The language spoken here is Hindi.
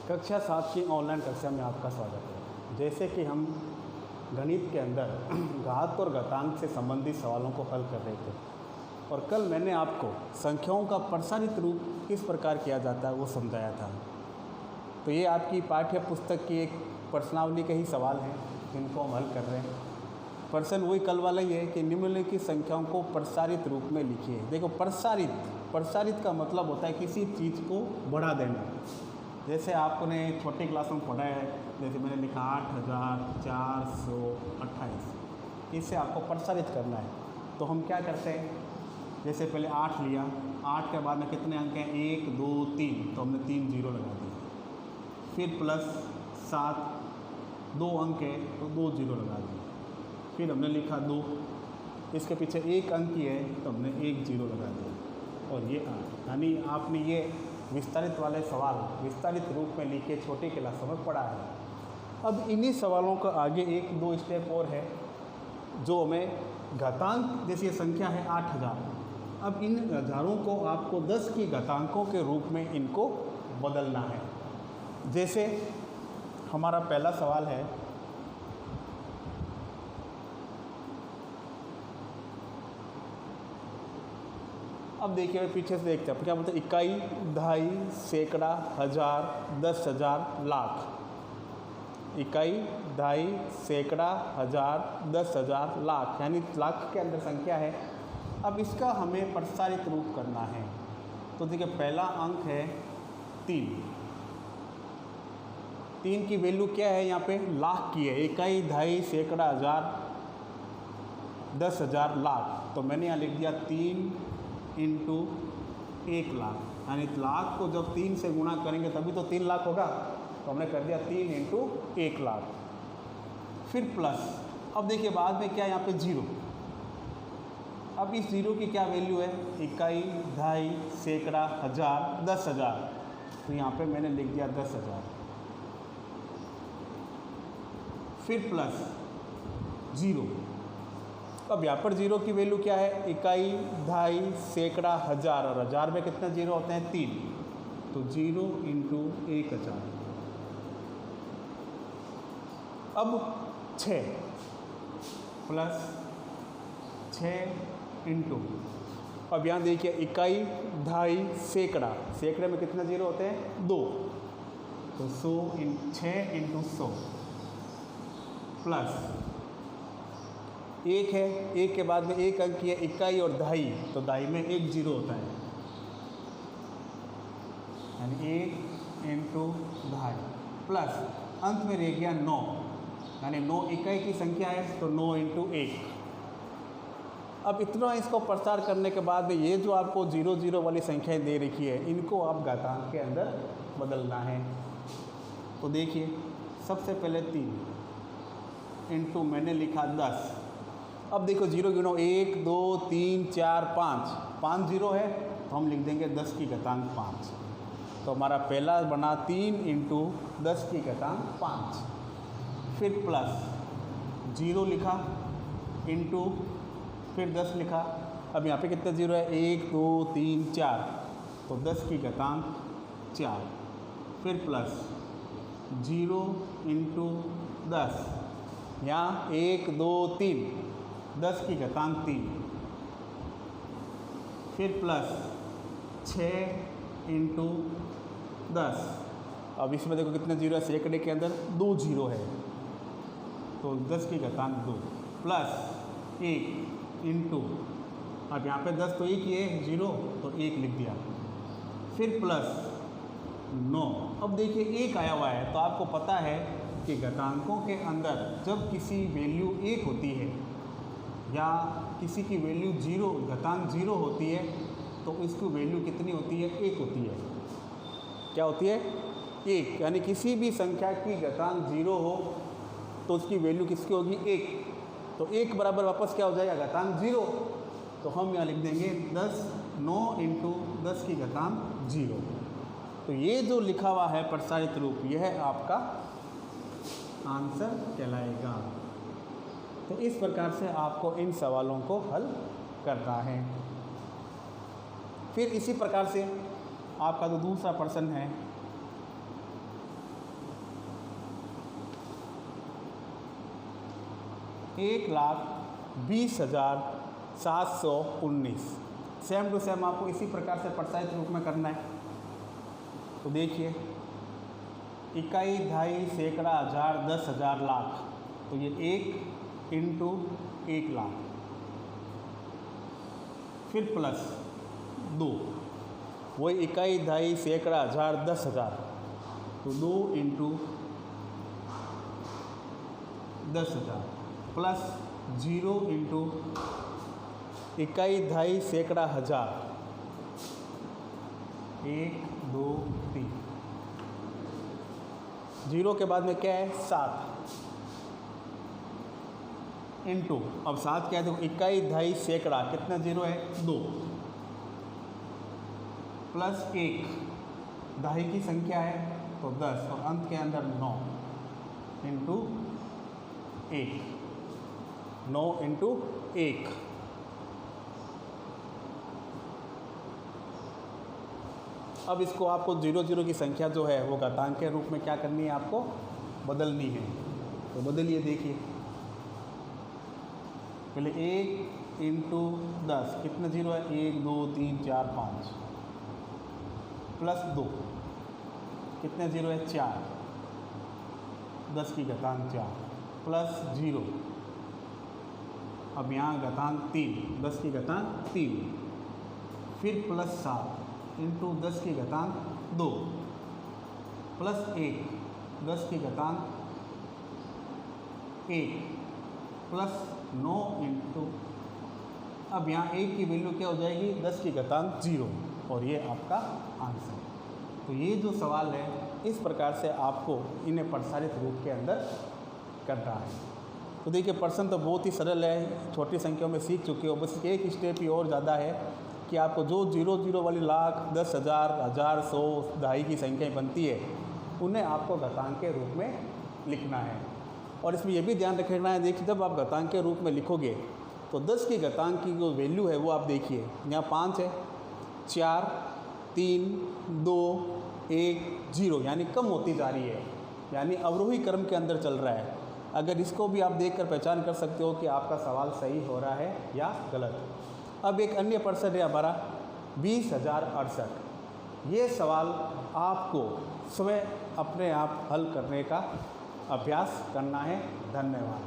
कक्षा 7 की ऑनलाइन कक्षा में आपका स्वागत है। जैसे कि हम गणित के अंदर घात और घातांक से संबंधित सवालों को हल कर रहे थे और कल मैंने आपको संख्याओं का प्रसारित रूप किस प्रकार किया जाता है वो समझाया था। तो ये आपकी पाठ्य पुस्तक की एक प्रश्नावली के ही सवाल हैं जिनको हम हल कर रहे हैं। प्रश्न वही कल वाला ही है कि निम्नलिखित संख्याओं को प्रसारित रूप में लिखिए। देखो, प्रसारित का मतलब होता है किसी चीज़ को बढ़ा देना। जैसे आपने छोटी क्लास में पढ़ा है, जैसे मैंने लिखा 8428, इससे आपको प्रसारित करना है। तो हम क्या करते हैं, जैसे पहले 8 लिया, 8 के बाद में कितने अंक हैं, 1 2 3, तो हमने 3 जीरो लगा दिए। फिर प्लस 7, 2 अंक है तो 2 जीरो लगा दिए। फिर हमने लिखा 2, इसके पीछे 1 अंक ही है तो हमने 1 जीरो लगा दिया। और ये 8, यानी आपने ये विस्तारित वाले सवाल विस्तारित रूप में लिखे छोटी क्लासों में पढ़ा है। अब इन्हीं सवालों का आगे 1-2 स्टेप और है जो हमें घातांक, जैसे ये संख्या है 8000। अब इन हज़ारों को आपको 10 की घातांकों के रूप में इनको बदलना है। जैसे हमारा पहला सवाल है, अब देखिए पीछे से देखते हैं क्या बोलते हैं, इकाई, दहाई, सैकड़ा, हज़ार, 10,000, लाख। इकाई, दहाई, सैकड़ा, हज़ार, 10,000, लाख, यानी लाख के अंदर संख्या है। अब इसका हमें प्रसारित रूप करना है। तो देखिए पहला अंक है 3। 3 की वैल्यू क्या है, यहाँ पे लाख की है। इकाई, दहाई, सैकड़ा, हज़ार, 10,000, लाख। तो मैंने यहाँ लिख दिया 3 इंटू 1 लाख, यानी लाख को जब 3 से गुणा करेंगे तभी तो 3 लाख होगा। तो हमने कर दिया 3 इंटू 1 लाख। फिर प्लस, अब देखिए बाद में क्या, यहाँ पे 0। अब इस 0 की क्या वैल्यू है, इकाई, दहाई, सैकड़ा, हज़ार, 10,000। तो यहाँ पे मैंने लिख दिया 10,000। फिर प्लस 0। अब यहाँ पर 0 की वैल्यू क्या है, इकाई, दहाई, सैकड़ा, हज़ार, और हज़ार में कितने 0 होते हैं, 3। तो 0 इंटू 1000। अब 6 प्लस 6 इंटू, अब यहाँ देखिए इकाई, दहाई, सैकड़ा, सैकड़े में कितने 0 होते हैं, 2। तो 6 इंटू 100 प्लस 1 है, 1 के बाद में 1 अंक है, इकाई और दहाई, तो दहाई में 1 0 होता है, यानी 1 इंटू दहाई प्लस अंत में रह गया 9, यानी 9 इकाई की संख्या है तो 9 इंटू 1। अब इतना इसको प्रसार करने के बाद में ये जो आपको 0 0 वाली संख्याएं दे रखी है, इनको आप घातांक के अंदर बदलना है। तो देखिए सबसे पहले 3 इंटू मैंने लिखा 10। अब देखो 0 गिनो, 1 2 3 4 5 0 है तो हम लिख देंगे 10 की घातांक 5। तो हमारा पहला बना 3 इंटू 10 की घातांक 5। फिर प्लस 0 लिखा इंटू फिर 10 लिखा। अब यहाँ पे कितने 0 है, 1 2 3 4, तो 10 की घातांक 4। फिर प्लस 0 इंटू 10, यहाँ 1 2 3, 10 की घातांक 3। फिर प्लस 6 इंटू 10। अब इसमें देखो कितने 0 है, सैकड़े के अंदर 2 0 है तो 10 की घातांक 2 प्लस 1 इंटू, अब यहाँ पे 10 तो 1 ही है, 0 तो 1 लिख दिया। फिर प्लस 9। अब देखिए 1 आया हुआ है तो आपको पता है कि घातांकों के अंदर जब किसी वैल्यू 1 होती है या किसी की वैल्यू 0 घातांक 0 होती है तो इसकी वैल्यू कितनी होती है, 1 होती है। क्या होती है, 1, यानी किसी भी संख्या की घातांक 0 हो तो उसकी वैल्यू किसकी होगी, 1। तो 1 बराबर वापस क्या हो जाएगा, घातांक 0। तो हम यहाँ लिख देंगे 9 इंटू 10 की घातांक 0। तो ये जो लिखा हुआ है प्रसारित रूप, यह आपका आंसर कहलाएगा। तो इस प्रकार से आपको इन सवालों को हल करना है। फिर इसी प्रकार से आपका जो दूसरा प्रश्न है, 1,20,719। सेम टू सेम आपको इसी प्रकार से प्रोत्साहित रूप में करना है। तो देखिए, इकाई, दहाई, सैकड़ा, हज़ार, 10,000, लाख, तो ये 1 इंटू 1 लाख, फिर प्लस 2, वही इकाई, दहाई, सैकड़ा, हज़ार, 10,000, तो 2 इंटू 10,000, प्लस 0 इंटू इकाई, दहाई, सैकड़ा, हज़ार, 1 2 3, 0 के बाद में क्या है 7, इंटू, अब 7 क्या है देखो, इकाई, दहाई, सैकड़ा, कितना 0 है 2, प्लस 1, दहाई की संख्या है तो 10 और अंत के अंदर 9 इंटू 1, 9 इंटू 1। अब इसको आपको 0 की संख्या जो है वो घातांक के रूप में क्या करनी है, आपको बदलनी है। तो बदलिए, देखिए पहले 1 इंटू 10, कितना 0 है 1 2 3 4 5, प्लस 2, कितने 0 है 4, 10 की घातांक 4, प्लस 0, अब यहाँ घातांक 3, 10 की घातांक 3, फिर प्लस 7 इंटू 10 की घातांक 2, प्लस 1, 10 की घातांक 1, प्लस 9 इंटू, अब यहाँ 1 की वैल्यू क्या हो जाएगी 10 की घातांक 0, और ये आपका आंसर। तो ये जो सवाल है इस प्रकार से आपको इन्हें प्रसारित रूप के अंदर करना है। तो देखिए, प्रश्न तो बहुत ही सरल है, छोटी संख्याओं में सीख चुके हो, बस एक स्टेप ही और ज़्यादा है कि आपको जो 0 वाली लाख, 10,000, 1,000, 100, दहाई की संख्याएं बनती है उन्हें आपको घातांक के रूप में लिखना है। और इसमें यह भी ध्यान रखना है, देखिए जब आप घातांक के रूप में लिखोगे तो 10 की घातांक की जो वैल्यू है वो आप देखिए, यहाँ 5 है, 4 3 2 1 0, यानी कम होती जा रही है, यानी अवरोही क्रम के अंदर चल रहा है। अगर इसको भी आप देखकर पहचान कर सकते हो कि आपका सवाल सही हो रहा है या गलत। अब एक अन्य प्रश्न है हमारा 20,068। ये सवाल आपको स्वयं अपने आप हल करने का अभ्यास करना है। धन्यवाद।